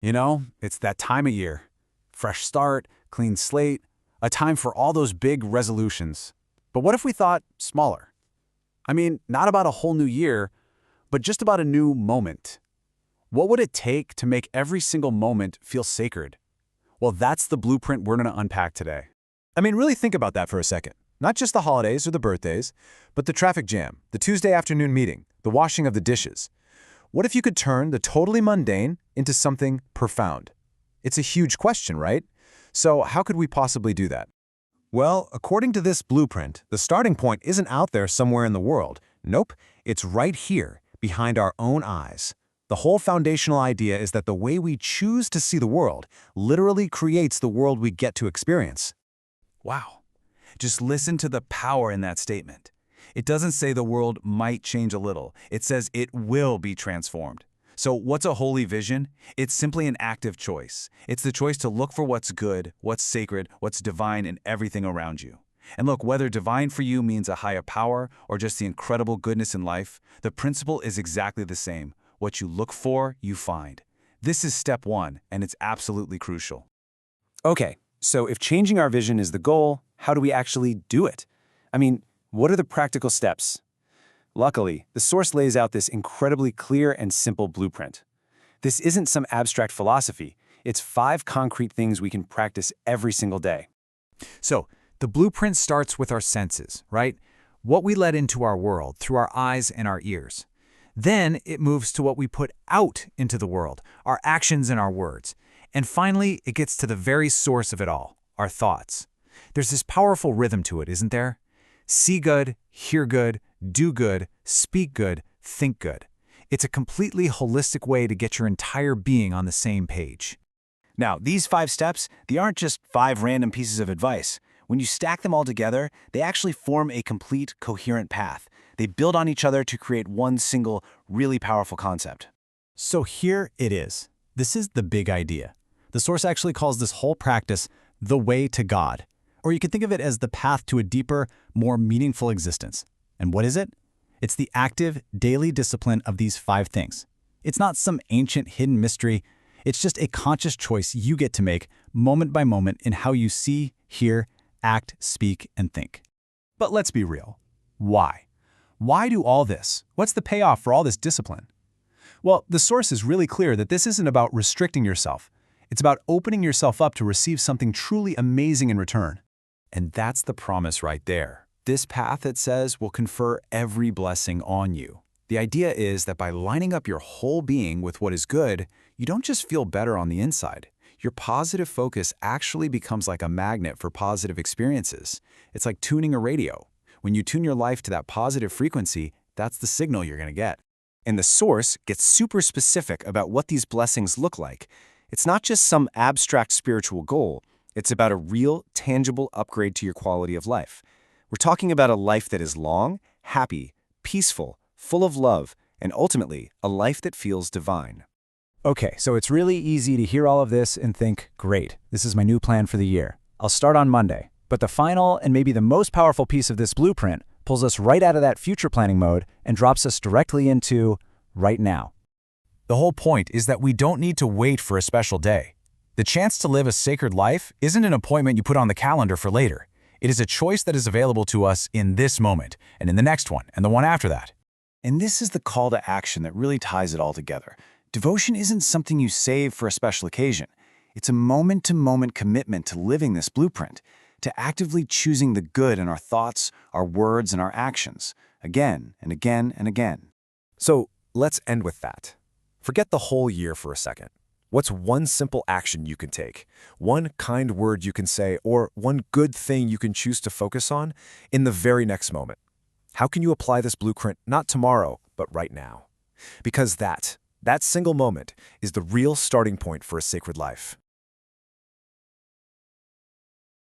It's that time of year. Fresh start, clean slate, a time for all those big resolutions. But what if we thought smaller? I mean, not about a whole new year, but just about a new moment. What would it take to make every single moment feel sacred? Well, that's the blueprint we're going to unpack today. I mean, really think about that for a second. Not just the holidays or the birthdays, but the traffic jam, the Tuesday afternoon meeting, the washing of the dishes. What if you could turn the totally mundane into something profound? It's a huge question, right? So how could we possibly do that? Well, according to this blueprint, the starting point isn't out there somewhere in the world. Nope, it's right here, behind our own eyes. The whole foundational idea is that the way we choose to see the world literally creates the world we get to experience. Wow. Just listen to the power in that statement. It doesn't say the world might change a little. It says it will be transformed. So what's a holy vision? It's simply an active choice. It's the choice to look for what's good, what's sacred, what's divine in everything around you. And look, whether divine for you means a higher power or just the incredible goodness in life, the principle is exactly the same. What you look for, you find. This is step one, and it's absolutely crucial. Okay, so if changing our vision is the goal, how do we actually do it? I mean, what are the practical steps? Luckily, the source lays out this incredibly clear and simple blueprint. This isn't some abstract philosophy. It's 5 concrete things we can practice every single day. So, the blueprint starts with our senses, right? What we let into our world through our eyes and our ears. Then it moves to what we put out into the world, our actions and our words. And finally, it gets to the very source of it all, our thoughts. There's this powerful rhythm to it, isn't there? See good, hear good, do good, speak good, think good. It's a completely holistic way to get your entire being on the same page. Now, these 5 steps, they aren't just 5 random pieces of advice. When you stack them all together, they actually form a complete, coherent path. They build on each other to create one single, really powerful concept. So here it is. This is the big idea. The source actually calls this whole practice the way to God. Or you can think of it as the path to a deeper, more meaningful existence. And what is it? It's the active, daily discipline of these 5 things. It's not some ancient hidden mystery. It's just a conscious choice you get to make moment by moment in how you see, hear, act, speak, and think. But let's be real. Why? Why do all this? What's the payoff for all this discipline? Well, the source is really clear that this isn't about restricting yourself. It's about opening yourself up to receive something truly amazing in return. And that's the promise right there. This path, it says, will confer every blessing on you. The idea is that by lining up your whole being with what is good, you don't just feel better on the inside. Your positive focus actually becomes like a magnet for positive experiences. It's like tuning a radio. When you tune your life to that positive frequency, that's the signal you're going to get. And the source gets super specific about what these blessings look like. It's not just some abstract spiritual goal. It's about a real, tangible upgrade to your quality of life. We're talking about a life that is long, happy, peaceful, full of love, and ultimately, a life that feels divine. Okay, so it's really easy to hear all of this and think, great, this is my new plan for the year. I'll start on Monday. But the final and maybe the most powerful piece of this blueprint pulls us right out of that future planning mode and drops us directly into right now. The whole point is that we don't need to wait for a special day. The chance to live a sacred life isn't an appointment you put on the calendar for later. It is a choice that is available to us in this moment, and in the next one, and the one after that. And this is the call to action that really ties it all together. Devotion isn't something you save for a special occasion. It's a moment-to-moment commitment to living this blueprint, to actively choosing the good in our thoughts, our words, and our actions, again and again and again. So let's end with that. Forget the whole year for a second. What's one simple action you can take, one kind word you can say, or one good thing you can choose to focus on in the very next moment? How can you apply this blueprint not tomorrow, but right now? Because that single moment is the real starting point for a sacred life.